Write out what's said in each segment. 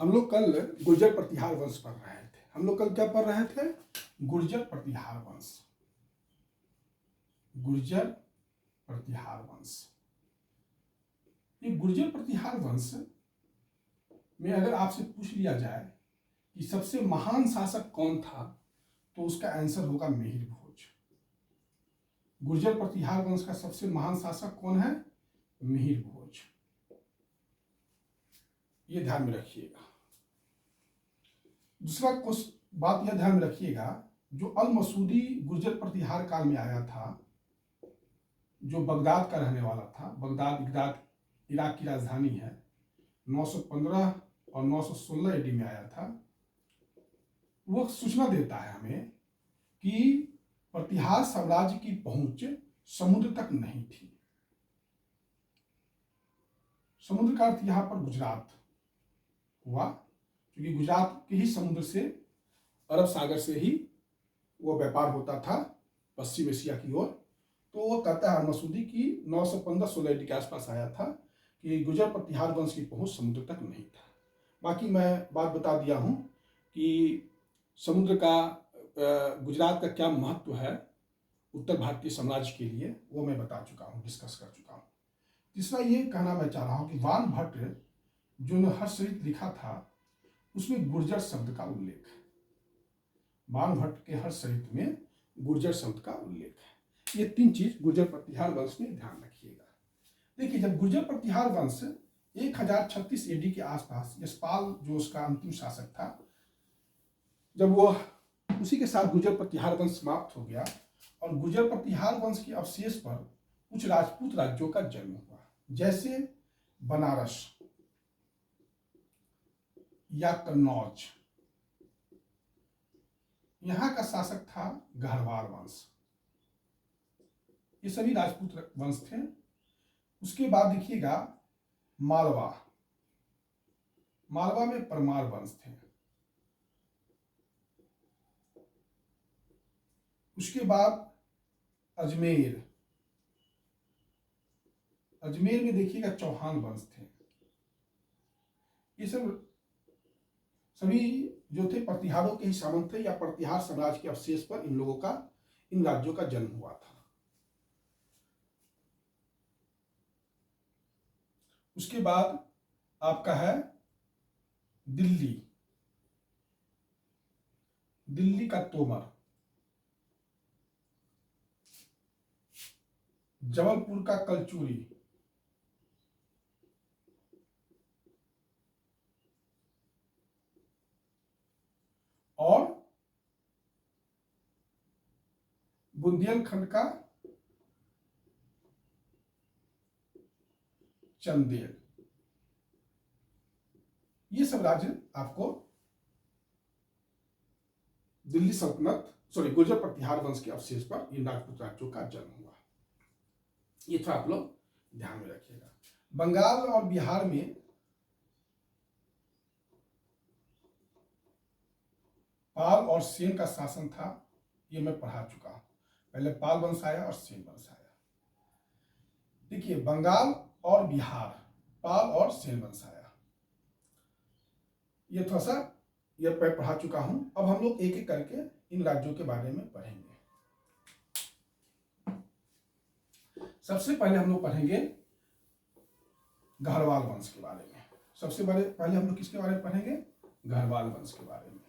हम लोग कल गुर्जर प्रतिहार वंश पढ़ रहे थे। हम लोग कल क्या पढ़ रहे थे? गुर्जर प्रतिहार वंश। गुर्जर प्रतिहार वंश। ये गुर्जर प्रतिहार वंश में अगर आपसे पूछ लिया जाए कि सबसे महान शासक कौन था, तो उसका आंसर होगा मिहिर भोज। गुर्जर प्रतिहार वंश का सबसे महान शासक कौन है? मिहिर भोज। ये ध्यान में रखिएगा। दूसरा बात यह ध्यान में रखिएगा, जो अल मसूदी गुर्जर प्रतिहार काल में आया था, जो बगदाद का रहने वाला था। बगदाद इराक की राजधानी है। 915 और 916 AD में आया था। वो सूचना देता है हमें कि प्रतिहार साम्राज्य की पहुंच समुद्र तक नहीं थी। समुद्र का अर्थ यहां पर गुजरात हुआ, क्योंकि गुजरात के ही समुद्र से, अरब सागर से ही वो व्यापार होता था पश्चिम एशिया की ओर। तो वो कहता है मसूदी की 915-16 AD के आसपास आया था कि गुर्जर प्रतिहार वंश की पहुंच समुद्र तक नहीं था। बाकी मैं बात बता दिया हूं कि समुद्र का गुजरात का क्या महत्व है उत्तर भारतीय साम्राज्य के लिए, वो मैं बता चुका हूं, डिस्कस कर चुका हूं। तीसरा ये कहना मैं चाह रहा हूं कि वान भट्ट जो ने हर्षचरित लिखा था, उसमें गुर्जर शब्द का उल्लेख है। वान भट्ट के हर्षचरित में गुर्जर शब्द का उल्लेख है। ये तीन चीज गुर्जर प्रतिहार वंश में ध्यान रखिएगा। देखिए, जब गुर्जर प्रतिहार वंश 1036 AD के आसपास, यशपाल जो उसका अंतिम शासक था, जब वो उसी के साथ गुर्जर प्रतिहार वंश समाप्त हो गया और गुर्जर प्रतिहार वंश के अवशेष पर कुछ राजपूत राज्यों का जन्म हुआ, जैसे बनारस या कन्नौज। यहां का शासक था गढ़वाल वंश। ये सभी राजपूत वंश थे। उसके बाद देखिएगा मालवा में परमार वंश थे। उसके बाद अजमेर में देखिएगा चौहान वंश थे। ये सब सभी जो थे प्रतिहारों के ही सामंत थे, या प्रतिहार साम्राज्य के अवशेष पर इन राज्यों का जन्म हुआ था। उसके बाद आपका है दिल्ली का तोमर, जबलपुर का कलचूरी, और बुंदेलखंड का चंदेल। ये सब राज्य आपको दिल्ली सल्तनत गुर्जर प्रतिहार वंश के अवशेष पर इन राजपूत राज्यों का जन्म हुआ। ये तो आप लोग ध्यान में रखिएगा। बंगाल और बिहार में पाल और सेन का शासन था। ये मैं पढ़ा चुका हूं। पहले पाल वंश आया और सेन वंश आया। देखिए, बंगाल और बिहार, पाल और सेन वंश आया। ये थोड़ा सा मैं पढ़ा चुका हूं। अब हम लोग एक एक करके इन राज्यों के बारे में पढ़ेंगे। सबसे पहले हम लोग पढ़ेंगे गढ़वाल वंश के बारे में। सबसे पहले हम लोग किसके बारे में पढ़ेंगे? गढ़वाल वंश के बारे में।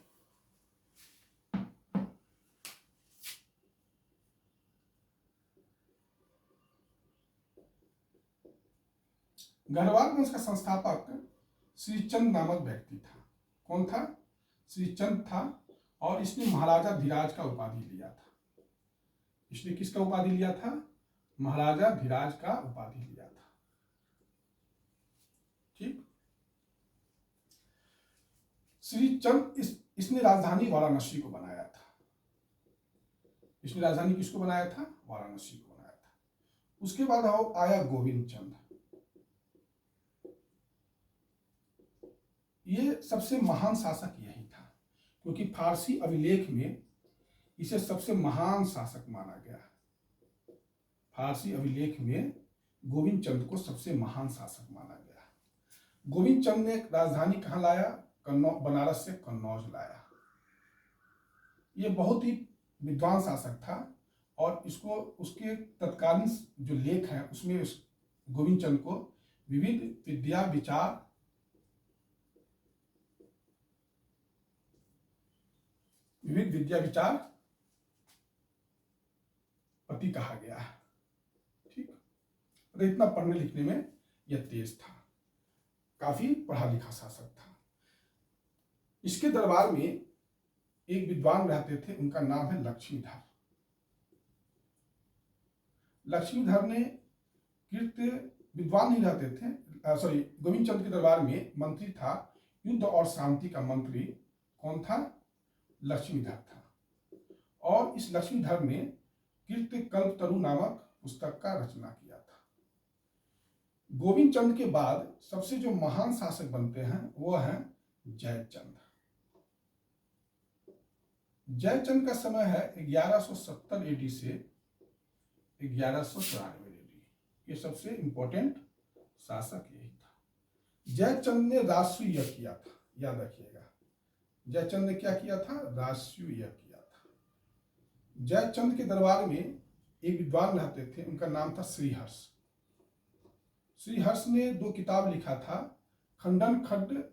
गढ़वाल वंश का संस्थापक श्रीचंद नामक व्यक्ति था। कौन था? श्रीचंद था। और इसने महाराजा धीराज का उपाधि लिया था। इसने किसका उपाधि लिया था? महाराजा धीराज का उपाधि लिया था। ठीक। श्रीचंद इसने राजधानी वाराणसी को बनाया था। इसने राजधानी किसको बनाया था? वाराणसी को बनाया था। उसके बाद आया गोविंद चंद। ये सबसे महान शासक यही था, क्योंकि फारसी अभिलेख में इसे सबसे महान शासक माना गया। फारसी अभिलेख में गोविंद चंद को सबसे महान शासक माना गया। गोविंद चंद ने राजधानी कहां लाया? बनारस से कन्नौज लाया। ये बहुत ही विद्वान शासक था और इसको उसके तत्कालीन जो लेख हैं उसमें गोविंद चंद को विविध विद्या विचार पति कहा गया है। ठीक, तो इतना पढ़ने लिखने में यह तेज था, काफी पढ़ा लिखा शासक था। इसके दरबार में एक विद्वान रहते थे, उनका नाम है लक्ष्मीधर। लक्ष्मीधर ने कीर्ति विद्वान नहीं रहते थे, सॉरी, गोविंद चंद के दरबार में मंत्री था, युद्ध और शांति का मंत्री कौन था? लक्ष्मीधर था। और इस लक्ष्मीधर ने कीर्ति कल्पतरु नामक पुस्तक का रचना किया था। गोविंद चंद के बाद सबसे जो महान शासक बनते हैं वो हैं जयचंद। जयचंद का समय है 1170 एडी से 1194 एडी। ये सबसे इंपॉर्टेंट शासक यही था। जयचंद ने राजस्व यज्ञ किया था, याद रखिएगा। जयचंद ने क्या किया था? राजस्व यज्ञ किया था। जयचंद के दरबार में एक विद्वान रहते थे, उनका नाम था श्रीहर्ष। श्रीहर्ष ने 2 किताब लिखा था, खंडन खड्ड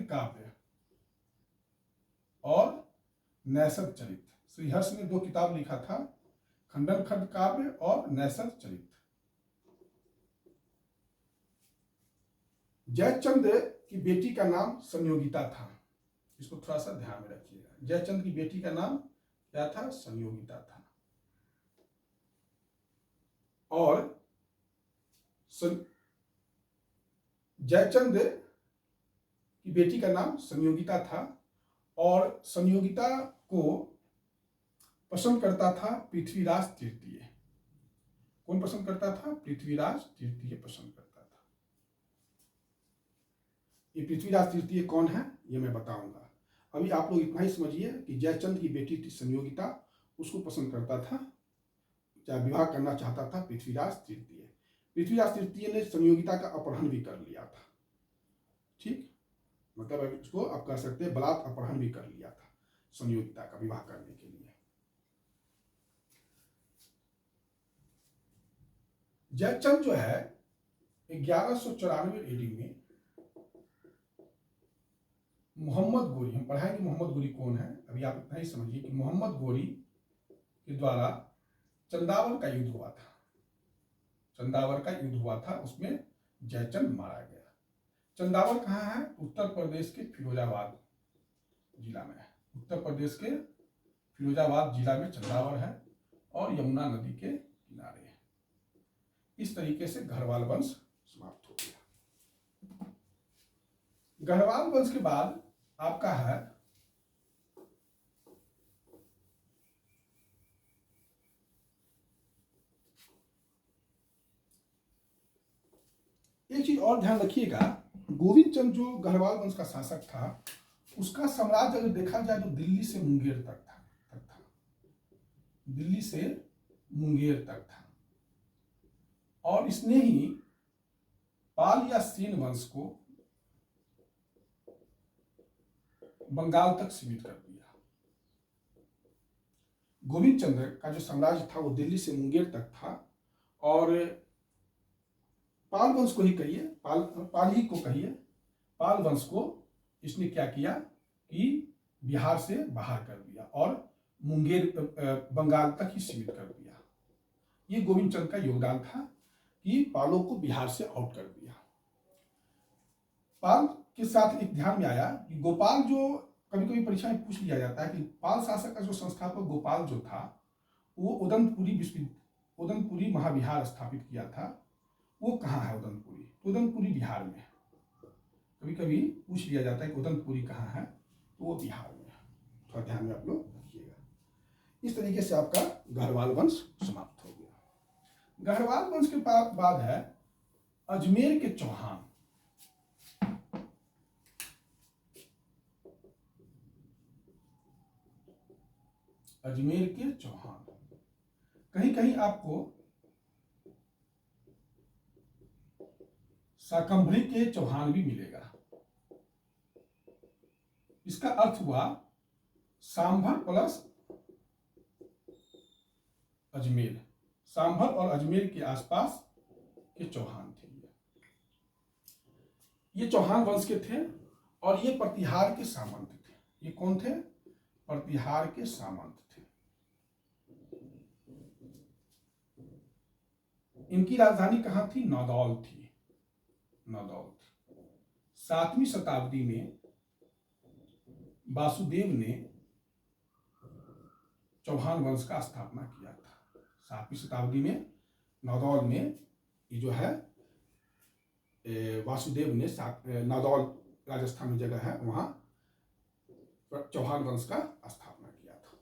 काव्य और नैषध चरित। श्रीहर्ष ने 2 किताब लिखा था, खंडन खड्ड काव्य और नैषध चरित। जयचंद की बेटी का नाम संयोगिता था, इसको थोड़ा सा ध्यान में रखिएगा। जयचंद की बेटी का नाम क्या था? संयोगिता था। और जयचंद की बेटी का नाम संयोगिता था और संयोगिता को पसंद करता था पृथ्वीराज तृतीय। कौन पसंद करता था? पृथ्वीराज तृतीय पसंद करता था। ये पृथ्वीराज तृतीय कौन है ये मैं बताऊंगा। अभी आप लोग इतना ही समझिए कि जयचंद की बेटी थी संयोगिता, उसको पसंद करता था, चाहे विवाह करना चाहता था पृथ्वीराज तृतीय। पृथ्वीराज तृतीय ने संयोगिता का अपहरण भी कर लिया था। ठीक, मतलब इसको आप कह सकते हैं बलात् अपहरण भी कर लिया था संयोगिता का विवाह करने के लिए। जयचंद जो है 1194 एडी में मोहम्मद गोरी, हम पढ़ाएंगे मोहम्मद गोरी कौन है, अभी आप इतना ही समझिए कि मोहम्मद गोरी के द्वारा चंदावर का युद्ध हुआ था। चंदावर का युद्ध हुआ था, उसमें जयचंद मारा गया। चंदावर कहाँ है? उत्तर प्रदेश के फिरोजाबाद जिला में है। उत्तर प्रदेश के फिरोजाबाद जिला में चंदावर है और यमुना नदी के किनारे है। इस तरीके से गढ़वाल वंश समाप्त हो गया। गढ़वाल वंश के बाद आपका है एक चीज और ध्यान रखिएगा, गोविंद चंद जो गढ़वाल वंश का शासक था, उसका साम्राज्य अगर देखा जाए तो दिल्ली से मुंगेर तक था। दिल्ली से मुंगेर तक था और इसने ही पाल या सेन वंश को बंगाल तक सीमित कर दिया। गोविंद चंद्र का जो साम्राज्य था वो दिल्ली से मुंगेर तक था और पाल वंश को ही कहिए, पाल ही को कहिए, पाल वंश को इसने क्या किया कि बिहार से बाहर कर दिया और मुंगेर बंगाल तक ही सीमित कर दिया। ये गोविंद चंद का योगदान था कि पालों को बिहार से आउट कर दिया। पाल के साथ एक ध्यान में आया कि गोपाल, जो कभी कभी परीक्षा में पूछ लिया जाता है कि पाल शासक का जो संस्थापक गोपाल जो था वो उदनपुरी महाविहार स्थापित किया था। वो कहाँ है उदनपुरी? उदनपुरी बिहार में है। कभी कभी पूछ लिया जाता है कि उदनपुरी कहाँ है, तो वो बिहार में है। थोड़ा ध्यान में आप लोग रखिएगा। इस तरीके से आपका गढ़वाल वंश समाप्त हो गया। गढ़वाल वंश के बाद है अजमेर के चौहान। अजमेर के चौहान कहीं कहीं आपको शाकंभरी के चौहान भी मिलेगा। इसका अर्थ हुआ सांभर प्लस अजमेर। सांभर और अजमेर के आसपास के चौहान थे। ये चौहान वंश के थे और ये प्रतिहार के सामंत थे। ये कौन थे? प्रतिहार के सामंत थे। इनकी राजधानी कहां थी? नौदौल थी। नौदौल। 7वीं शताब्दी में वासुदेव ने चौहान वंश का स्थापना किया था। 7वीं शताब्दी में नौदौल में ये जो है वासुदेव ने नौदौल राजस्थान में जगह है, वहां चौहान वंश का स्थापना किया था।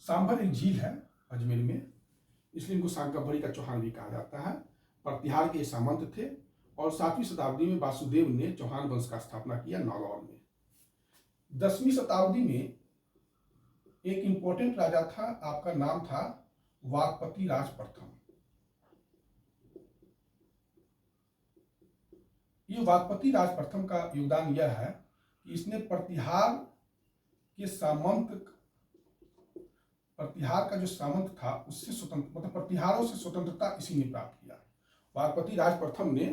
सांभर एक झील है अजमेर में, इसलिए इनको शाकंभरी का चौहान भी कहा जाता है। प्रतिहार के सामंत थे और 7वीं शताब्दी में वासुदेव ने चौहान वंश का स्थापना किया नौदौल में। 10वीं शताब्दी में एक इंपॉर्टेंट राजा था, आपका नाम था वाकपति राज प्रथम। ये वाकपति राज प्रथम का योगदान यह है कि इसने प्रतिहार का जो सामंत था उससे स्वतंत्र, मतलब प्रतिहारों से स्वतंत्रता इसी ने प्राप्त किया। वाकपति राज प्रथम ने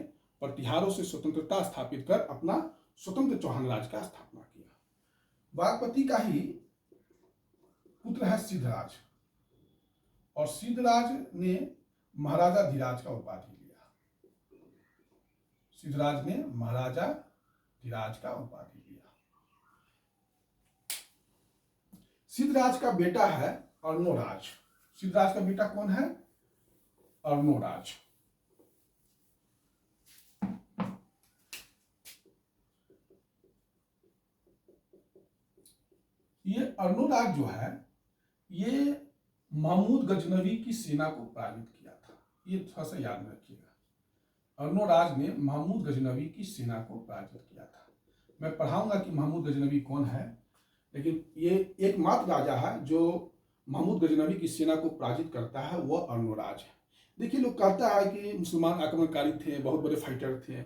प्रतिहारों से स्वतंत्रता स्थापित कर अपना स्वतंत्र चौहान राज का स्थापना किया। वाकपति का ही पुत्र है सिद्धराज, और सिद्धराज ने महाराजा धीराज का उपाधि लिया। सिद्धराज ने महाराजा धीराज का उपाधि लिया। सिद्धराज का बेटा है अर्णोराज। सिद्धराज का बेटा कौन है? अर्णोराज। ये अर्णोराज जो है ये महमूद गजनवी की सेना को पराजित किया था। ये थोड़ा सा याद में रखिएगा। अर्णोराज ने महमूद गजनवी की सेना को पराजित किया था। मैं पढ़ाऊंगा कि महमूद गजनवी कौन है, लेकिन ये एकमात्र राजा है जो महमूद गजनवी की सेना को पराजित करता है, वह अर्णोराज है। देखिए, लोग कहता है कि मुसलमान आक्रमणकारी थे, बहुत बड़े फाइटर थे।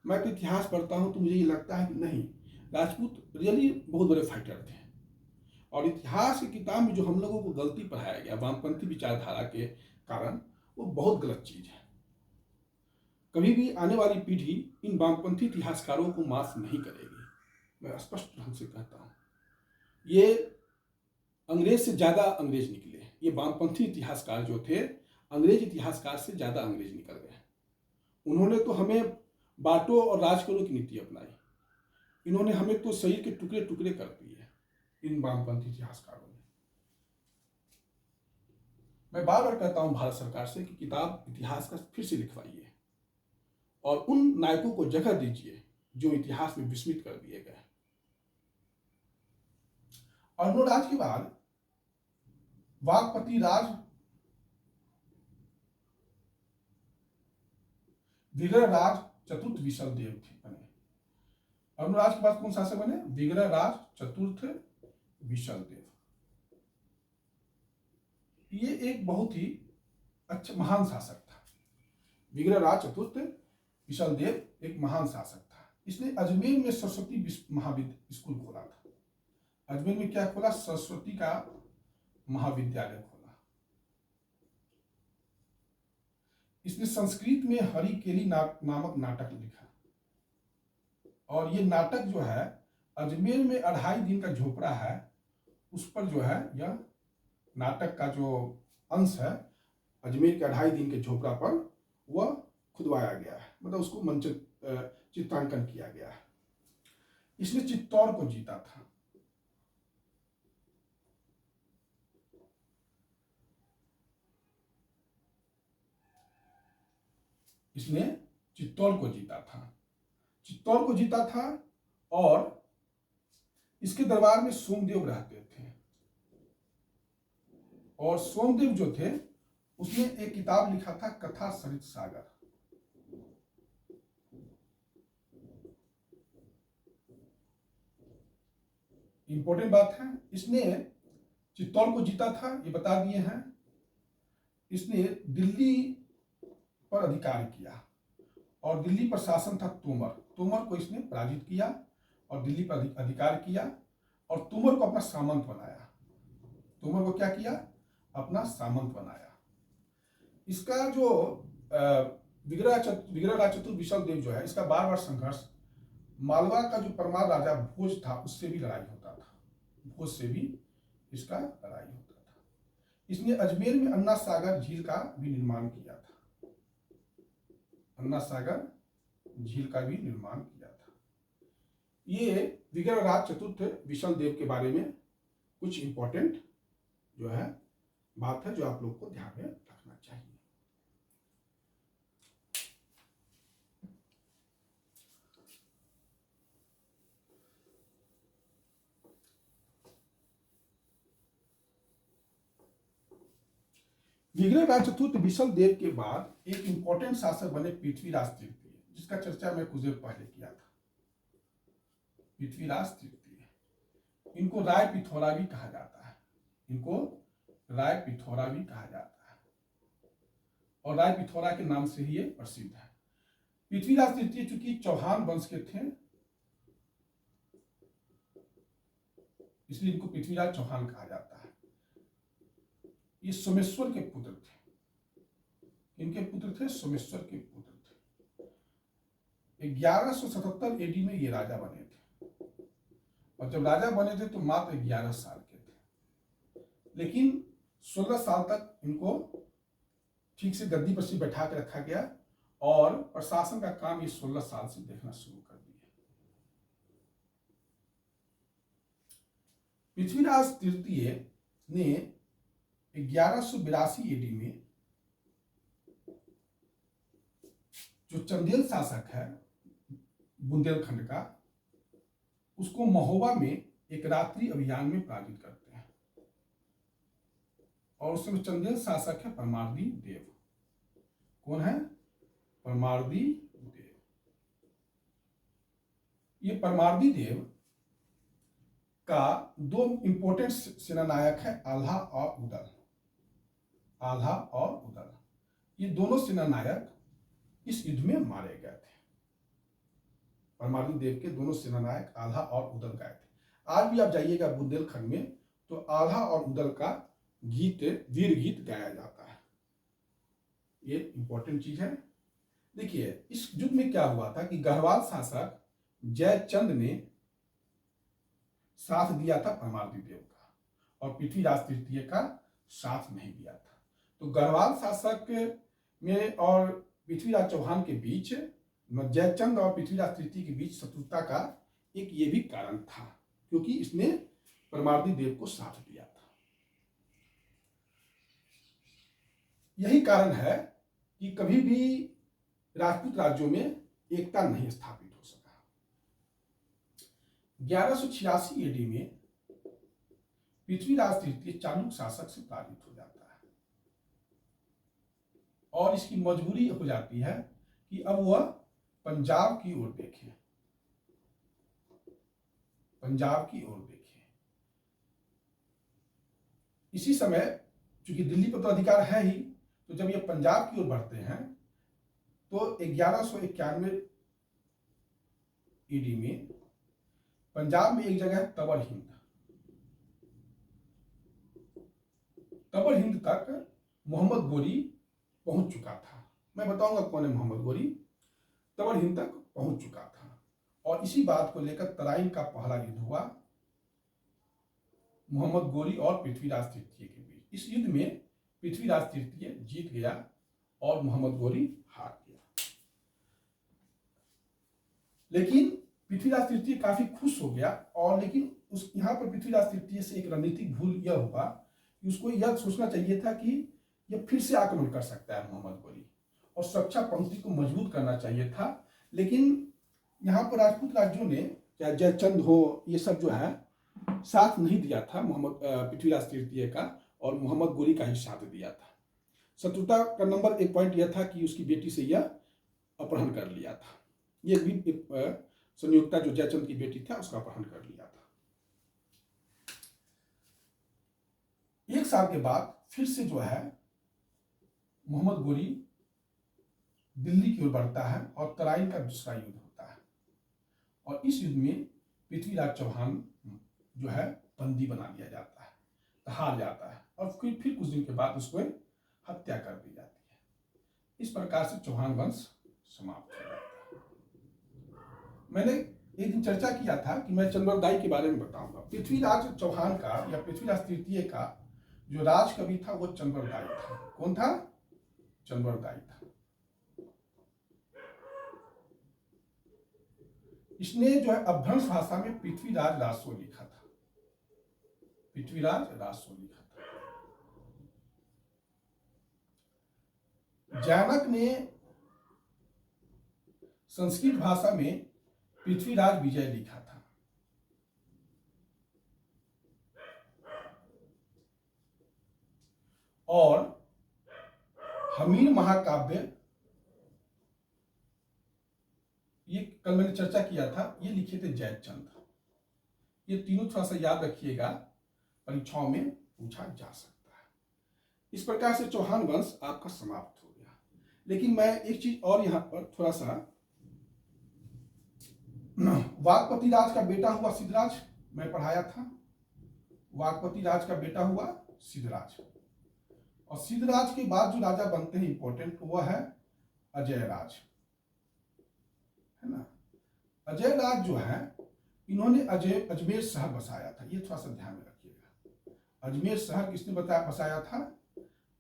मैं तो इतिहास पढ़ता हूँ तो मुझे ये लगता है कि नहीं, राजपूत रियली बहुत बड़े फाइटर थे। और इतिहास की किताब में जो हम लोगों को गलती पढ़ाया गया वामपंथी विचारधारा के कारण, वो बहुत गलत चीज है। कभी भी आने वाली पीढ़ी इन वामपंथी इतिहासकारों को माफ नहीं करेगी। मैं स्पष्ट ढंग से कहता हूं, ये अंग्रेज से ज्यादा अंग्रेज निकले। ये वामपंथी इतिहासकार जो थे, अंग्रेज इतिहासकार से ज्यादा अंग्रेज निकल गए। उन्होंने तो हमें बांटो और राज करो की नीति अपनाई। इन्होंने हमें तो शरीर के टुकड़े टुकड़े कर दिए इन वामपंथी इतिहासकारों ने। मैं बार बार कहता हूं भारत सरकार से कि किताब इतिहास का फिर से लिखवाइए और उन नायकों को जगह दीजिए जो इतिहास में विस्मित कर दिए गए। अर्णोराज के बाद वाकपति राज विग्रहराज चतुर्थ विशलदेव थे बने। अर्णोराज के बाद कौन शासक बने? विग्रहराज चतुर्थ विशलदेव। ये एक बहुत ही अच्छा महान शासक था। विग्रहराज चतुर्थ विशलदेव एक महान शासक था। इसने अजमेर में सरस्वती महाविद्यालय स्कूल खोला था। अजमेर में क्या खोला? सरस्वती का महाविद्यालय खोला। इसने संस्कृत में हरिकेली नामक नाटक लिखा, और ये नाटक जो है अजमेर में 2.5 दिन का झोपड़ा है, उस पर जो है यह नाटक का जो अंश है अजमेर के 2.5 दिन के झोपड़ा पर वह खुदवाया गया है, मतलब उसको चित्रांकन किया गया है। इसने चित्तौड़ को जीता था। इसने चित्तौड़ को जीता था। चित्तौड़ को जीता था और इसके दरबार में सोमदेव रहते थे, और सोमदेव जो थे उसने एक किताब लिखा था कथा सरित सागर। इंपॉर्टेंट बात है, इसने चित्तौड़ को जीता था, ये बता दिए हैं। इसने दिल्ली पर अधिकार किया और दिल्ली पर शासन था तोमर। तोमर को इसने पराजित किया और दिल्ली पर अधिकार किया और तोमर को अपना सामंत बनाया। तोमर को क्या किया? अपना सामंत बनाया। इसका जो विग्रहराज चतुर विशल देव जो है, इसका बार बार संघर्ष मालवा का जो परमार राजा भोज था उससे भी लड़ाई होता था। भोज से भी इसका लड़ाई होता था। इसने अजमेर में अन्ना सागर झील का भी निर्माण किया था। अन्ना सागर झील का भी निर्माण किया था। ये विग्रहराज चतुर्थ विशल देव के बारे में कुछ इंपॉर्टेंट जो है बात है जो आप लोग को ध्यान में रखना चाहिए। विग्रहराज चतुर्थ विशल देव के बाद एक इंपॉर्टेंट शासक बने पृथ्वीराज तृतीय, जिसका चर्चा मैं कुछ देर पहले किया था। पृथ्वीराज तृतीय, इनको राय पिथौरा भी कहा जाता है। इनको राय पिथौरा भी कहा जाता है और राय पिथौरा के नाम से ही ये प्रसिद्ध है। पृथ्वीराज तृतीय चूंकि चौहान वंश के थे, इसलिए इनको पृथ्वीराज चौहान कहा जाता है। ये सोमेश्वर के पुत्र थे। इनके पुत्र थे सोमेश्वर के पुत्र थे। 1177 एडी में ये राजा बने थे और जब राजा बने थे तो मात्र 11 साल के थे, लेकिन 16 साल तक इनको ठीक से गद्दी पर से बैठा के रखा गया और प्रशासन का काम ये 16 साल से देखना शुरू कर दिया। पृथ्वीराज तृतीय ने 1182 एडी में जो चंदेल शासक है बुंदेलखंड का, उसको महोबा में एक रात्रि अभियान में पराजित करते हैं और उस समय चंदेल शासक है परमार्दी देव। कौन है? परमार्दी देव। ये परमार्दी देव का दो इंपोर्टेंट सेनानायक है आल्हा और उदल। आल्हा और उदल, ये दोनों सेनानायक इस युद्ध में मारे गए थे। परमार्दी देव के दोनों सेनानायक आल्हा और उदल गए थे। आज भी आप जाइएगा बुंदेलखंड में तो आल्हा और उदल का गीत, वीर गीत गाया जाता है। ये इंपॉर्टेंट चीज है। देखिए इस युद्ध में क्या हुआ था कि गढ़वाल शासक जयचंद ने साथ दिया था परमार्दी देव का और पृथ्वीराज तृतीय का साथ नहीं दिया था। तो गढ़वाल शासक में और पृथ्वीराज चौहान के बीच, जयचंद और पृथ्वीराज तृतीय के बीच शत्रुता का एक ये भी कारण था, क्योंकि इसने परमार्दी देव को साथ दिया था। यही कारण है कि कभी भी राजपूत राज्यों में एकता नहीं स्थापित हो सका। 1186 एडी में पृथ्वीराज तृतीय चालुक शासक से पराजित हो जाता है और इसकी मजबूरी हो जाती है कि अब वह पंजाब की ओर देखे। पंजाब की ओर देखे। इसी समय चूंकि दिल्ली पर तो अधिकार है ही, तो जब ये पंजाब की ओर बढ़ते हैं तो 1191 ईडी में पंजाब में एक जगह है तबर हिंद। तबर हिंद तक मोहम्मद गोरी पहुंच चुका था। मैं बताऊंगा कौन है मोहम्मद गोरी। तबर हिंद तक पहुंच चुका था और इसी बात को लेकर तराइन का पहला युद्ध हुआ मोहम्मद गोरी और पृथ्वीराज तृतीय के बीच। इस युद्ध में पृथ्वीराज तृतीय जीत गया और मोहम्मद गोरी हार गया। लेकिन पृथ्वीराज तृतीय काफी खुश हो गया और लेकिन उस यहाँ पर पृथ्वीराज तृतीय से एक रणनीतिक भूल यह हुआ कि उसको यह सोचना चाहिए था कि यह फिर से आक्रमण कर सकता है मोहम्मद गोरी और सुरक्षा पंक्ति को मजबूत करना चाहिए था। लेकिन यहाँ पर राजपूत राज्यों ने, चाहे जयचंद हो, ये सब जो है साथ नहीं दिया था मोहम्मद पृथ्वीराज तृतीय का और मोहम्मद गोरी का ही साथ दिया था। शत्रुता का नंबर एक पॉइंट यह था कि उसकी बेटी से यह अपहरण कर लिया था। ये भी संयुक्ता जो जयचंद की बेटी था उसका अपहरण कर लिया था। एक साल के बाद फिर से जो है मोहम्मद गोरी दिल्ली की ओर बढ़ता है और तराइन का दूसरा युद्ध होता है। और इस युद्ध में पृथ्वीराज चौहान जो है बंदी बना लिया जाता है, हार जाता है और फिर कुछ दिन के बाद उसको हत्या कर दी जाती है। इस प्रकार से चौहान वंश समाप्त हो जाता है। मैंने एक दिन चर्चा किया था कि मैं चंद्रदाई के बारे में बताऊंगा। पृथ्वीराज चौहान का या पृथ्वीराज तृतीय का जो राज कवि था वो चंद्रदाई था। कौन था? चंद्रदाई था। इसने जो है अपभ्रंश भाषा में पृथ्वीराज रासो लिखा था। पृथ्वीराज रासो लिखा था। जानक ने संस्कृत भाषा में पृथ्वीराज विजय लिखा था। और हमीर महाकाव्य, ये कल मैंने चर्चा किया था, ये लिखे थे जयचंद। ये तीनों थोड़ा सा याद रखिएगा, परीक्षाओं में पूछा जा सकता है। इस प्रकार से चौहान वंश आपका समाप्त हो गया। लेकिन मैं एक चीज और यहां पर थोड़ा सा, वागपति राज का बेटा हुआ सिद्धराज, मैं पढ़ाया था। वागपति राज का बेटा हुआ सिद्धराज, और सिद्धराज के बाद जो राजा बनते हैं इंपॉर्टेंट, वो है अजय राज, है ना। अजय राज जो है, इन्होंने अजमेर शहर बसाया था। ये थोड़ा सा ध्यान में रखिएगा। अजमेर शहर किसने बसाया था?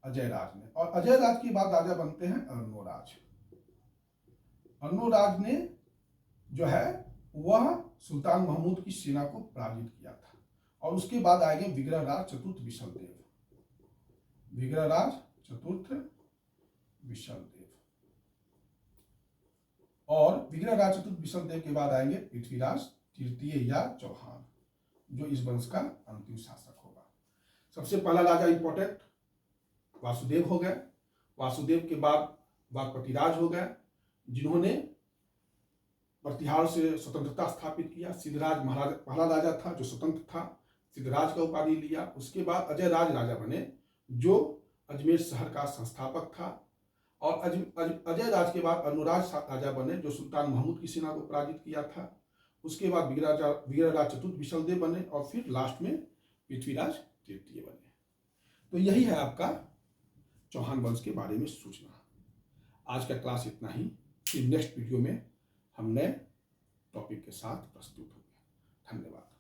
अजय राज ने। और अजय राज के बाद राजा बनते हैं अर्णोराज। अर्णोराज ने जो है वह सुल्तान महमूद की सेना को पराजित किया था। और उसके बाद आएंगे विग्रहराज चतुर्थ विशलदेव। विग्रहराज चतुर्थ विशलदेव। और विग्रहराज चतुर्थ विशलदेव के बाद आएंगे पृथ्वीराज तृतीय या चौहान, जो इस वंश का अंतिम शासक होगा। सबसे पहला राजा इंपॉर्टेंट वासुदेव हो गए। वासुदेव के बाद वागपति राज हो गए, जिन्होंने प्रतिहार से स्वतंत्रता स्थापित किया। सिद्धराज महाराज पहला राजा था जो स्वतंत्र था, सिद्धराज का उपाधि लिया। उसके बाद अजय राज राजा बने, जो अजमेर शहर का संस्थापक था। और अजय राज के बाद अर्णोराज राजा बने, जो सुल्तान महमूद की सेना को पराजित किया था। उसके बाद विग्रहराज चतुर्थ विशलदेव बने, और फिर लास्ट में पृथ्वीराज तृतीय बने। तो यही है आपका चौहान वंश के बारे में सूचना। आज का क्लास इतना ही। फिर नेक्स्ट वीडियो में हम नए टॉपिक के साथ प्रस्तुत होंगे। धन्यवाद।